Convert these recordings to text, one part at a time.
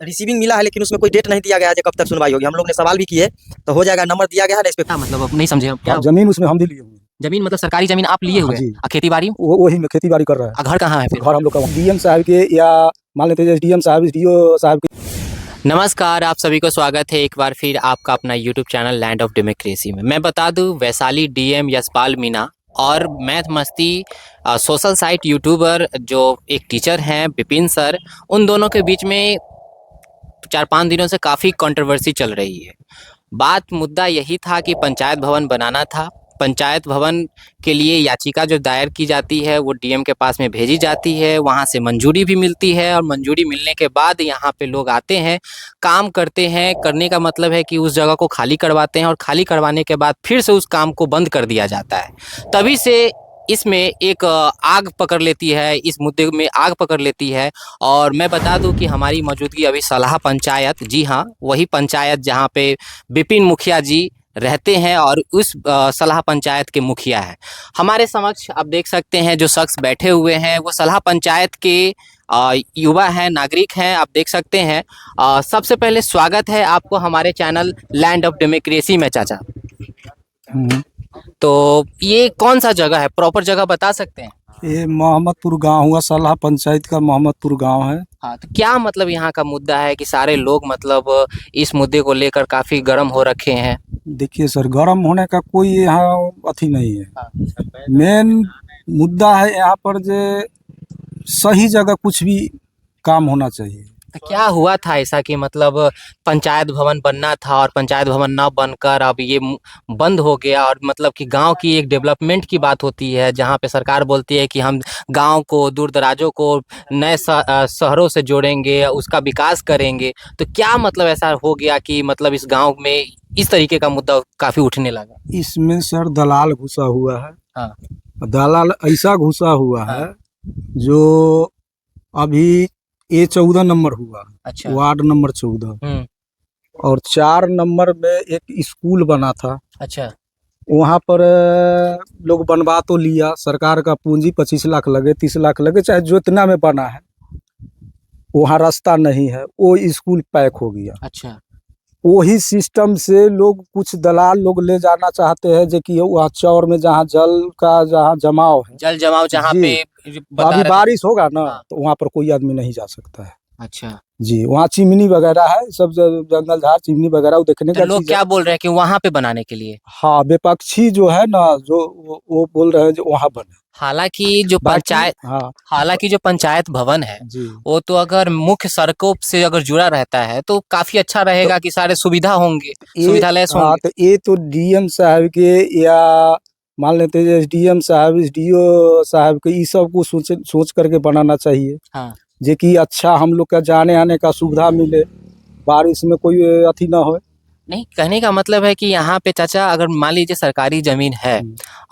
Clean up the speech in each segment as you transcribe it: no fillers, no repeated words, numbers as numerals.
Receiving मिला है, लेकिन उसमें कोई डेट नहीं दिया गया है कब तक सुनवाई होगी। हम लोग ने सवाल भी किए तो हो जाएगा, नंबर दिया गया है ना इस पे। क्या मतलब अब नहीं समझे हम क्या? जमीन उसमें हम भी लिए हुए हैं। जमीन मतलब सरकारी जमीन आप लिए हुए जी। हैं? खेती बाड़ी? वही में खेती बाड़ी कर रहा है। घर कहाँ है फिर? घर हम लोग का डीएम साहब के, या मान लेते हैं डीएम साहब, डीओ साहब के। नमस्कार, आप सभी को स्वागत है एक बार फिर आपका अपना YouTube channel land of democracy में। मैं बता दूं, वैशाली डीएम यशपाल मीणा और मैथ मस्ती सोशल साइट यूट्यूबर जो एक टीचर हैं विपिन सर, उन दोनों के बीच में 4-5 दिनों से काफ़ी कंट्रोवर्सी चल रही है। बात मुद्दा यही था कि पंचायत भवन बनाना था। पंचायत भवन के लिए याचिका जो दायर की जाती है वो डीएम के पास में भेजी जाती है, वहाँ से मंजूरी भी मिलती है और मंजूरी मिलने के बाद यहाँ पे लोग आते हैं, काम करते हैं। करने का मतलब है कि उस जगह को खाली करवाते हैं और खाली करवाने के बाद फिर से उस काम को बंद कर दिया जाता है। तभी से इसमें एक आग पकड़ लेती है, इस मुद्दे में आग पकड़ लेती है। और मैं बता दूं कि हमारी मौजूदगी अभी सलाह पंचायत, जी हाँ वही पंचायत जहां पे विपिन मुखिया जी रहते हैं और उस सलाह पंचायत के मुखिया हैं। हमारे समक्ष आप देख सकते हैं जो शख्स बैठे हुए हैं वो सलाह पंचायत के युवा हैं, नागरिक हैं, आप देख सकते हैं। सबसे पहले स्वागत है आपको हमारे चैनल लैंड ऑफ डेमोक्रेसी में चाचा। तो ये कौन सा जगह है, प्रॉपर जगह बता सकते हैं? ये मोहम्मदपुर गांव हुआ, सलाह पंचायत का मोहम्मदपुर गांव है। हाँ, तो क्या मतलब यहाँ का मुद्दा है कि सारे लोग मतलब इस मुद्दे को लेकर काफी गर्म हो रखे हैं? देखिए सर, गर्म होने का कोई यहाँ अथी नहीं है। मेन मुद्दा है यहाँ पर जो सही जगह कुछ भी काम होना चाहिए। तो क्या हुआ था ऐसा कि मतलब पंचायत भवन बनना था और पंचायत भवन ना बनकर अब ये बंद हो गया? और मतलब कि गांव की एक डेवलपमेंट की बात होती है जहां पे सरकार बोलती है कि हम गांव को, दूर दराजों को नए शहरों से जोड़ेंगे, उसका विकास करेंगे। तो क्या मतलब ऐसा हो गया कि मतलब इस गांव में इस तरीके का मुद्दा काफी उठने लगा? इसमें सर दलाल घुसा हुआ है। हाँ। दलाल ऐसा घुसा हुआ है जो अभी ये 14 नंबर हुआ। अच्छा। वार्ड नंबर 14 और 4 नंबर में एक स्कूल बना था। अच्छा। वहाँ पर लोग बनवा तो लिया, सरकार का पूंजी 25 लाख लगे, 30 लाख लगे, चाहे जो इतना में बना है, वहाँ रास्ता नहीं है, वो स्कूल पैक हो गया। अच्छा। वही सिस्टम से लोग, कुछ दलाल लोग ले जाना चाहते हैं जो कि वहाँ चौर में जहाँ जल का जहाँ जमाव है, जल जमाव जहाँ पे अभी बारिश होगा ना, हाँ। तो वहाँ पर कोई आदमी नहीं जा सकता है। अच्छा जी, वहाँ चिमनी वगैरह है, सब जंगल झाड़ चिमनी वगैरह वो देखने तो का लोग चीज क्या है। बोल रहे हैं कि वहां पे बनाने के लिए? हाँ, विपक्षी जो है ना, जो वो बोल रहे हैं जो वहाँ बने। हालांकि जो पंचायत, हाँ, हालांकि जो पंचायत भवन है जी, वो तो अगर मुख्य सड़कों से अगर जुड़ा रहता है तो काफी अच्छा रहेगा कि सारे सुविधा होंगे, सुविधा लेस हाँ, होंगे। तो ये तो डीएम साहब के, या मान लेते हैं डीएम साहब, डीओ साहब के, ये सब को सोच करके बनाना चाहिए। हाँ। जे कि अच्छा हम लोग का जाने आने का सुविधा मिले, बारिश में कोई अथी ना हो। नहीं, कहने का मतलब है कि यहाँ पे चाचा अगर मान लीजिए सरकारी जमीन है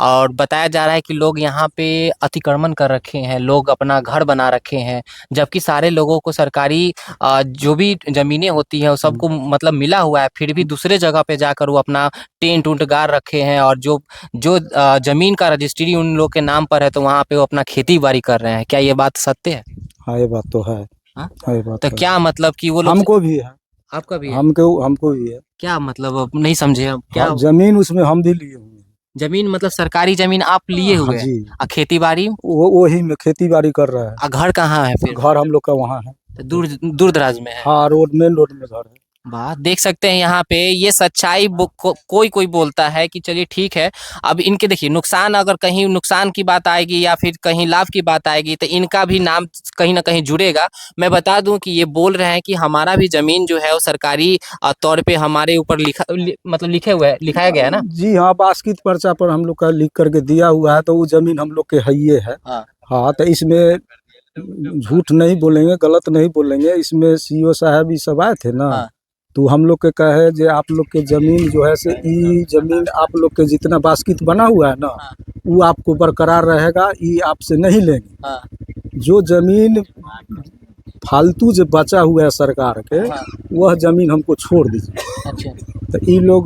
और बताया जा रहा है कि लोग यहाँ पे अतिक्रमण कर रखे हैं, लोग अपना घर बना रखे हैं, जबकि सारे लोगों को सरकारी जो भी जमीनें होती हैं वो सबको मतलब मिला हुआ है, फिर भी दूसरे जगह पे जाकर वो अपना टेंट उंट गाड़ रखे हैं और जो जो जमीन का रजिस्ट्री उन लोग के नाम पर है तो वहाँ पे वो अपना खेती बाड़ी कर रहे हैं। क्या ये बात सत्य है? हाँ, ये बात तो है। हाँ? ये बात तो है। क्या मतलब कि वो लोग, हमको भी है, आपका भी है? हमको भी है। क्या मतलब अब नहीं समझे हम क्या? हाँ, जमीन उसमें हम भी लिए हुए हैं। जमीन मतलब सरकारी जमीन आप लिए हाँ हुए जी। हैं? खेती बाड़ी? वही में खेती बाड़ी कर रहा है। घर कहाँ है फिर? घर हम लोग का वहाँ है, तो दूर दूर दराज में है। हाँ, मेन रोड में घर है। बात देख सकते हैं यहाँ पे ये सच्चाई कोई कोई बोलता है कि चलिए ठीक है। अब इनके देखिए नुकसान, अगर कहीं नुकसान की बात आएगी या फिर कहीं लाभ की बात आएगी तो इनका भी नाम कहीं ना कहीं जुड़ेगा। मैं बता दूं कि ये बोल रहे हैं कि हमारा भी जमीन जो है वो सरकारी तौर पे हमारे ऊपर मतलब लिखाया गया है ना। जी हाँ, बास्कित पर्चा पर हम लोग का लिख करके दिया हुआ है, तो वो जमीन हम लोग के है। हाँ। हाँ, तो इसमें झूठ नहीं बोलेंगे, गलत नहीं बोलेंगे। इसमें सीओ साहब ये सब आए थे ना। हाँ। तो हम लोग के कहे जो आप लोग के जमीन जो है से, ये जमीन आप लोग के जितना बास्कित बना हुआ है ना, वो आपको बरकरार रहेगा, ये आपसे नहीं लेंगे। हाँ। जो जमीन फालतू जो बचा हुआ है सरकार के, वह जमीन हमको छोड़ दीजिए। अच्छा। तो ये लोग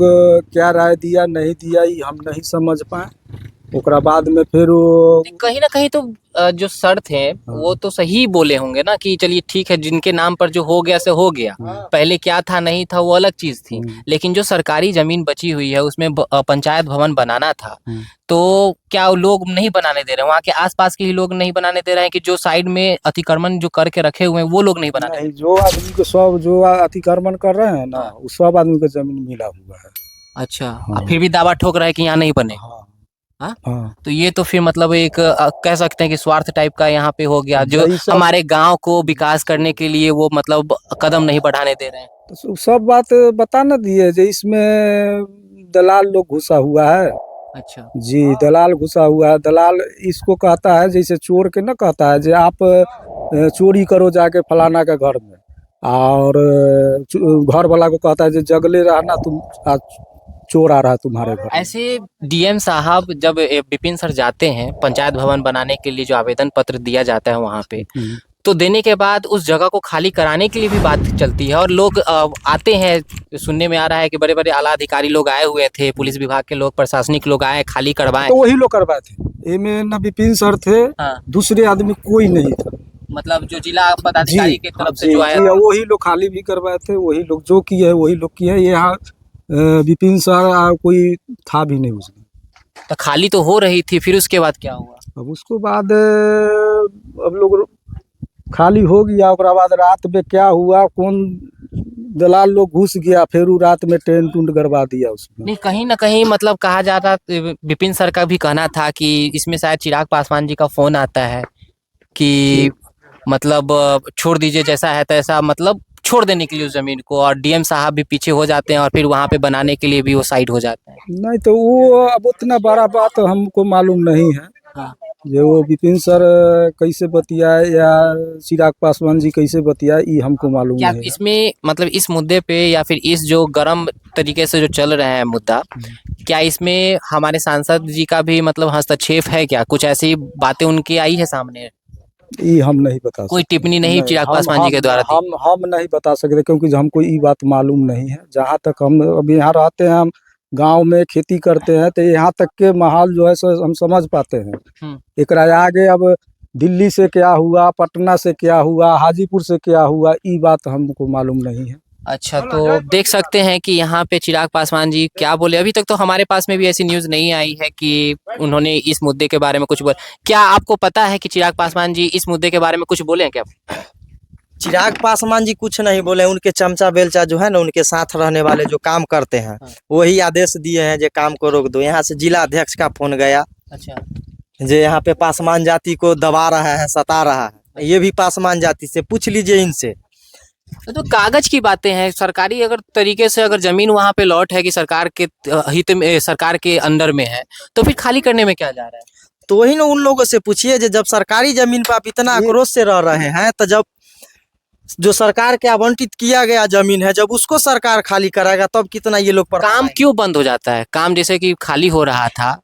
क्या राय दिया नहीं दिया ये हम नहीं समझ पाए। ओकरा बाद में फिर वो कहीं ना कहीं तो जो सर थे वो तो सही बोले होंगे ना कि चलिए ठीक है, जिनके नाम पर जो हो गया से हो गया, पहले क्या था नहीं था वो अलग चीज थी, लेकिन जो सरकारी जमीन बची हुई है उसमें पंचायत भवन बनाना था, तो क्या वो लोग नहीं बनाने दे रहे हैं? वहाँ के आसपास के ही लोग नहीं बनाने दे रहे हैं कि जो साइड में अतिक्रमण जो करके रखे हुए हैं वो लोग नहीं बनाने? नहीं, जो आदमी को सब जो अतिक्रमण कर रहे हैं ना, उस सब आदमी को जमीन मिला हुआ है। अच्छा, हाँ। फिर भी दावा ठोक रहा है कि यहाँ नहीं बने। हाँ। हाँ? हाँ। तो ये तो फिर मतलब एक कह सकते हैं कि स्वार्थ टाइप का यहाँ पे हो गया, जो जैसा- हमारे गांव को विकास करने के लिए वो मतलब कदम नहीं बढ़ाने दे रहे हैं। तो सब बात बता न दिए जो इसमें दलाल लोग घुसा हुआ है। अच्छा। जी, दलाल घुसा हुआ है। दलाल इसको कहता है, जैसे चोर के ना कहता है जो आप चोरी करो जाके फलाना के घर में, और घर वाला को कहता है जो जगले रहना, तुम आज चोर आ रहा है तुम्हारे घर में। ऐसे डीएम साहब जब विपिन सर जाते हैं पंचायत भवन बनाने के लिए, जो आवेदन पत्र दिया जाता है वहाँ पे, तो देने के बाद उस जगह को खाली कराने के लिए भी बात चलती है, और लोग आते हैं, सुनने में आ रहा है कि बड़े बड़े आला अधिकारी लोग आए हुए थे, पुलिस विभाग के लोग, प्रशासनिक लोग आए, खाली करवाए। तो वही लोग करवाए थे। इनमें न विपिन सर थे, हाँ। दूसरे आदमी कोई नहीं था। मतलब जो जिला पदाधिकारी की तरफ से जो आया जी, वही लोग खाली भी करवाए थे, वही लोग जो किए है वही लोग किए है। यहाँ विपिन सर कोई था भी नहीं उसमें। तो खाली तो हो रही थी, फिर उसके बाद क्या हुआ? अब उसको बाद अब लोग खाली हो गया, ओकरा बाद रात में क्या हुआ, कौन दलाल लोग घुस गया, फिर वो रात में टेंट उंट गड़वा दिया उसमें। नहीं, कहीं ना कहीं मतलब कहा जाता, विपिन सर का भी कहना था कि इसमें शायद चिराग पासवान जी का फोन आता है कि मतलब छोड़ दीजिए, जैसा है तैसा, मतलब छोड़ देने के लिए उस जमीन को, और डीएम साहब भी पीछे हो जाते हैं और फिर वहां पे बनाने के लिए भी वो साइड हो जाते हैं। नहीं तो वो अब उतना बड़ा बात हमको मालूम नहीं है। हाँ। जो वो विपिन सर कैसे बतियाए या चिराग पासवान जी कैसे बतियाए, ये हमको मालूम क्या नहीं है। इसमें मतलब इस मुद्दे पे या फिर इस जो गर्म तरीके से जो चल रहे हैं मुद्दा, क्या इसमें हमारे सांसद जी का भी मतलब हस्तक्षेप है? क्या कुछ ऐसी बातें उनकी आई है सामने? ये हम नहीं बता सकते। कोई टिप्पणी नहीं चिराग पासवान जी के द्वारा दी? हम नहीं बता सकते, क्योंकि हमको ये बात मालूम नहीं है। जहाँ तक हम अभी यहाँ रहते हैं, हम गांव में खेती करते हैं, तो यहाँ तक के माहौल जो है सो हम समझ पाते हैं। एकरा आगे अब दिल्ली से क्या हुआ, पटना से क्या हुआ, हाजीपुर से क्या हुआ, ये बात हमको मालूम नहीं है। अच्छा, तो देख सकते हैं कि यहाँ पे चिराग पासवान जी क्या बोले। अभी तक तो हमारे पास में भी ऐसी न्यूज़ नहीं आई है कि उन्होंने इस मुद्दे के बारे में कुछ बोला। क्या आपको पता है कि चिराग पासवान जी इस मुद्दे के बारे में कुछ बोले हैं क्या? चिराग पासवान जी कुछ नहीं बोले। उनके चमचा बेलचा जो है ना, उनके साथ रहने वाले जो काम करते हैं, वही आदेश दिए हैं जो काम को रोक दो। यहाँ से जिला अध्यक्ष का फोन गया। अच्छा। जो यहाँ पे पासवान जाति को दबा रहा है, सता रहा है, ये भी पासवान जाति से पूछ लीजिए इनसे। तो कागज की बातें हैं, सरकारी अगर तरीके से अगर जमीन वहां पे लॉट है कि सरकार के हित में, सरकार के अंदर में है, तो फिर खाली करने में क्या जा रहा है? तो वही ना उन लोगों से पूछिए, जब सरकारी जमीन पर आप इतना आक्रोश से रह रहे हैं, तो जब जो सरकार के आवंटित किया गया जमीन है, जब उसको सरकार खाली कराएगा, तब कितना ये लोग पर काम क्यों बंद हो जाता है? काम जैसे कि खाली हो रहा था,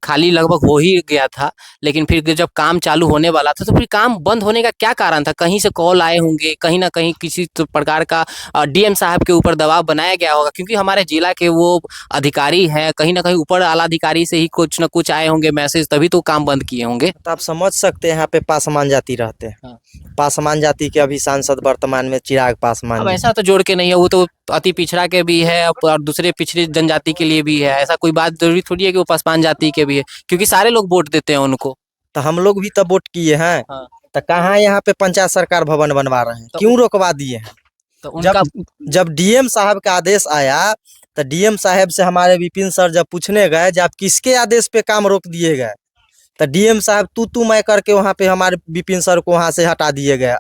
खाली लगभग हो ही गया था, लेकिन फिर जब काम चालू होने वाला था तो फिर काम बंद होने का क्या कारण था? कहीं से कॉल आए होंगे, कहीं ना कहीं किसी प्रकार का डीएम साहब के ऊपर दबाव बनाया गया होगा, क्योंकि हमारे जिला के वो अधिकारी हैं, कहीं ना कहीं ऊपर आला अधिकारी से ही कुछ ना कुछ आए होंगे मैसेज, तभी तो काम बंद किए होंगे। तो आप समझ सकते हैं यहाँ पे पासवान जाति रहते हैं। पासवान जाति के अभी सांसद वर्तमान में चिराग पासवान। अब ऐसा तो जोड़ के नहीं है, वो तो अति पिछड़ा के भी है और दूसरे पिछड़ी जनजाति के लिए भी है। ऐसा कोई बात जरूरी थोड़ी है कि वो पासवान जाति के भी है, क्योंकि सारे लोग वोट देते हैं उनको। तो हम लोग भी तो वोट किए हैं। तो कहाँ यहाँ पे पंचायत सरकार भवन बनवा रहे हैं? क्यों रोकवा दिए हैं? तो उनका जब डीएम साहब का आदेश आया, तो डीएम साहब से हमारे विपिन सर जब पूछने गए जब किसके आदेश पे काम रोक दिए गए, तो डीएम साहब तू मैं करके वहाँ पे हमारे विपिन सर को वहाँ से हटा दिए गया,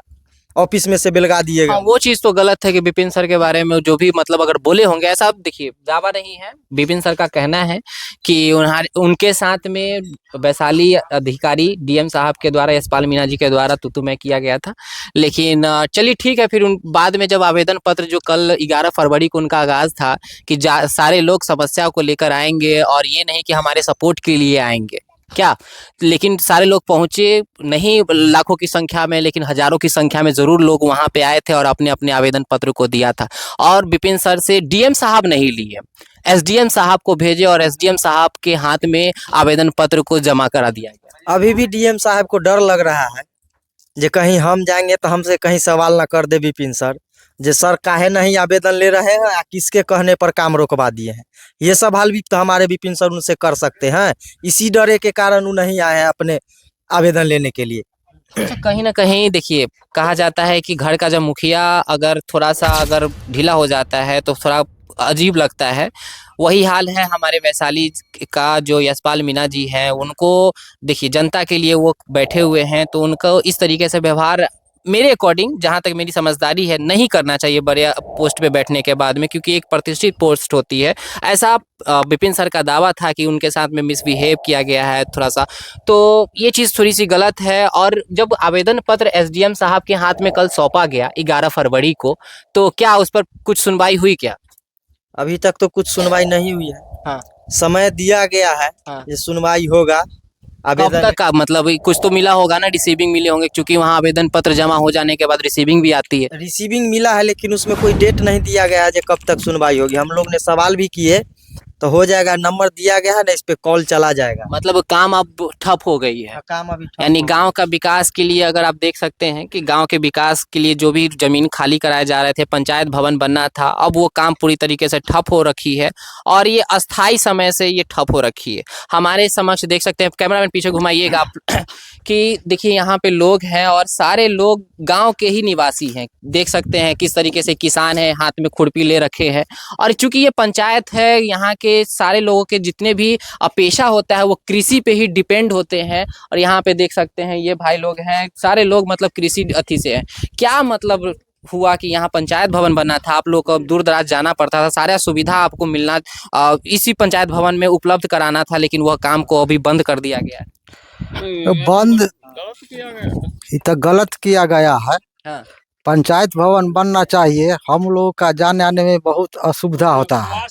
ऑफिस में से बेलगा दिए गए। वो चीज तो गलत है कि विपिन सर के बारे में जो भी मतलब अगर बोले होंगे, ऐसा देखिए दावा नहीं है। विपिन सर का कहना है कि उनके साथ में वैशाली अधिकारी डीएम साहब के द्वारा, यशपाल मीणा जी के द्वारा तू मैं किया गया था। लेकिन चलिए ठीक है, फिर बाद में जब आवेदन पत्र जो कल 11 फरवरी को उनका आगाज था कि सारे लोग समस्या को लेकर आएंगे और ये नहीं कि हमारे सपोर्ट के लिए आएंगे, क्या? लेकिन सारे लोग पहुंचे नहीं, लाखों की संख्या में, लेकिन हजारों की संख्या में जरूर लोग वहां पे आए थे और अपने अपने आवेदन पत्र को दिया था। और विपिन सर से डीएम साहब नहीं लिए, एसडीएम साहब को भेजे और एसडीएम साहब के हाथ में आवेदन पत्र को जमा करा दिया गया। अभी भी डीएम साहब को डर लग रहा है जे कहीं हम जाएंगे तो हमसे कहीं सवाल ना कर दे विपिन सर, जे सर काहे नहीं आवेदन ले रहे हैं या किसके कहने पर काम रोकवा दिए हैं। ये सवाल भी तो हमारे विपिन सर उनसे कर सकते हैं। इसी डरे के कारण वो नहीं आए हैं अपने आवेदन लेने के लिए। अच्छा, कहीं ना कहीं देखिए, कहा जाता है कि घर का जब मुखिया अगर थोड़ा सा अगर ढीला हो जाता है तो थोड़ा अजीब लगता है। वही हाल है हमारे वैशाली का। जो यशपाल मीणा जी हैं, उनको देखिए जनता के लिए वो बैठे हुए हैं, तो उनको इस तरीके से व्यवहार मेरे अकॉर्डिंग, जहाँ तक मेरी समझदारी है, नहीं करना चाहिए बड़े पोस्ट पे बैठने के बाद में, क्योंकि एक प्रतिष्ठित पोस्ट होती है। ऐसा विपिन सर का दावा था कि उनके साथ में मिसबिहेव किया गया है थोड़ा सा, तो ये चीज़ थोड़ी सी गलत है। और जब आवेदन पत्र एसडीएम साहब के हाथ में कल सौंपा गया 11 फरवरी को, तो क्या उस पर कुछ सुनवाई हुई क्या? अभी तक तो कुछ सुनवाई नहीं हुई है। हाँ। समय दिया गया है, हाँ। ये सुनवाई होगा। कब आवेदन तक का मतलब कुछ तो मिला होगा ना, रिसीविंग मिले होंगे, क्योंकि वहाँ आवेदन पत्र जमा हो जाने के बाद रिसीविंग भी आती है। रिसीविंग मिला है, लेकिन उसमें कोई डेट नहीं दिया गया है जो कब तक सुनवाई होगी। हम लोग ने सवाल भी किए तो हो जाएगा, नंबर दिया गया है ना, इस पे कॉल चला जाएगा। मतलब काम अब ठप हो गई है। काम अभी ठप यानी हो गांव का विकास के लिए, अगर आप देख सकते हैं कि गांव के विकास के लिए जो भी जमीन खाली कराए जा रहे थे, पंचायत भवन बनना था, अब वो काम पूरी तरीके से ठप हो रखी है और ये अस्थाई समय से ये ठप हो रखी है। हमारे समक्ष देख सकते हैं, कैमरामैन पीछे घुमाइएगा आप कि देखिए यहाँ पे लोग हैं और सारे लोग गांव के ही निवासी हैं। देख सकते हैं किस तरीके से किसान है, हाथ में खुरपी ले रखे हैं। और चूंकि ये पंचायत है, यहाँ के सारे लोगों के जितने भी पेशा होता है वो कृषि पे ही डिपेंड होते हैं। और यहाँ पे देख सकते हैं ये भाई लोग हैं, सारे लोग मतलब कृषि अथी से हैं। क्या मतलब हुआ कि यहाँ पंचायत भवन बनना था, आप लोग को दूर दराज जाना पड़ता था, सारा सुविधा आपको मिलना इसी पंचायत भवन में उपलब्ध कराना था, लेकिन वह काम को अभी बंद कर दिया गया है। तो बंद तो गलत किया गया है। हाँ। पंचायत भवन बनना चाहिए। हम लोग का जाने आने में बहुत असुविधा होता है।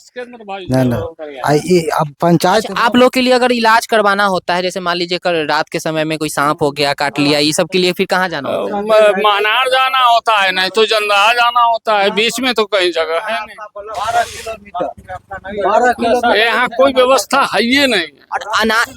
अब पंचायत अच्छा, आप लोग के लिए अगर इलाज करवाना होता है, जैसे मान लीजिए कल रात के समय में कोई सांप हो गया, काट लिया, ये सब के लिए फिर कहाँ जाना होता है? मानार जाना होता है, नहीं तो जंदाहा जाना होता है। बीच में तो कहीं जगह है नहीं। 12 किलोमीटर यहाँ कोई व्यवस्था है ये नहीं है। और अनाज,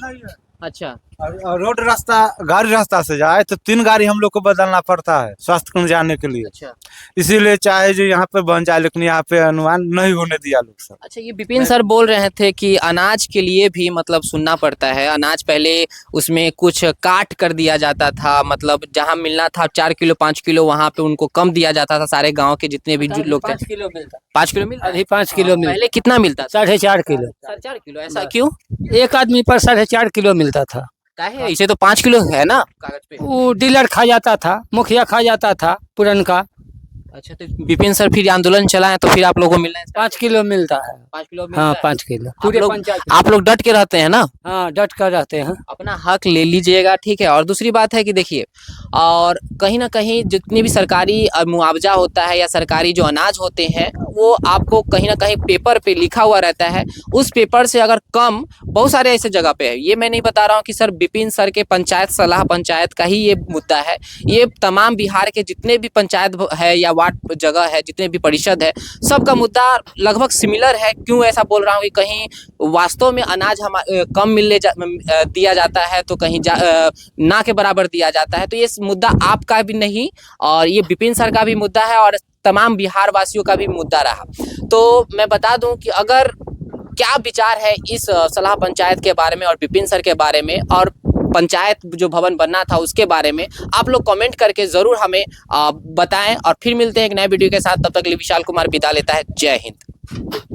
अच्छा, रोड रास्ता गाड़ी रास्ता से जाए तो 3 गाड़ी हम लोग को बदलना पड़ता है स्वास्थ्य केंद्र जाने के लिए। अच्छा, इसीलिए चाहे जो यहाँ पे बन जाए, लेकिन यहाँ पे अनुमान नहीं होने दिया लोग सब। अच्छा। ये विपिन सर बोल रहे थे कि अनाज के लिए भी मतलब सुनना पड़ता है। अनाज पहले उसमें कुछ काट कर दिया जाता था, मतलब जहाँ मिलना था 4 किलो 5 किलो, वहाँ पे उनको कम दिया जाता था। सारे गाँव के जितने भी लोग थे, 5 किलो मिलता, 5 किलो मिलता, अभी 5 किलो मिलता। पहले कितना मिलता था? 4.5 किलो। 4.5 किलो, ऐसा क्यों? एक आदमी पर 4.5 किलो मिलता था। काहे? इसे तो 5 किलो है ना कागज पे। वो डीलर खा जाता था, मुखिया खा जाता था पुरनका। अच्छा, तो विपिन सर फिर आंदोलन चलाए तो फिर आप लोगों को मिलना है? 5 किलो मिलता है। 5 किलो मिलता हाँ, है? 5 किलो आप पूरे लोग पंचायत। आप लोग डट के रहते हैं ना? हाँ, डट कर रहते हैं। अपना हक ले लीजिएगा, ठीक है। और दूसरी बात है कि देखिए, और कहीं ना कहीं जितनी भी सरकारी मुआवजा होता है या सरकारी जो अनाज होते हैं, वो आपको कहीं ना कहीं पेपर पे लिखा हुआ रहता है। उस पेपर से अगर कम, बहुत सारे ऐसे जगह पे है, ये मैं नहीं बता रहा हूँ कि सर विपिन सर के पंचायत सलाह पंचायत का ही ये मुद्दा है। ये तमाम बिहार के जितने भी पंचायत है या वार्ड जगह है, जितने भी परिषद है, सबका मुद्दा लगभग सिमिलर है। क्यों ऐसा बोल रहा हूँ कि कहीं वास्तव में अनाज हम कम दिया जाता है, तो कहीं ना के बराबर दिया जाता है। तो ये मुद्दा आपका भी नहीं, और ये विपिन सर का भी मुद्दा है, और तमाम बिहार वासियों का भी मुद्दा रहा। तो मैं बता दूं कि अगर क्या विचार है इस सलाह पंचायत के बारे में और विपिन सर के बारे में, और पंचायत जो भवन बनना था उसके बारे में, आप लोग कमेंट करके ज़रूर हमें बताएं। और फिर मिलते हैं एक नए वीडियो के साथ। तब तक के लिए विशाल कुमार विदा लेता है। जय हिंद।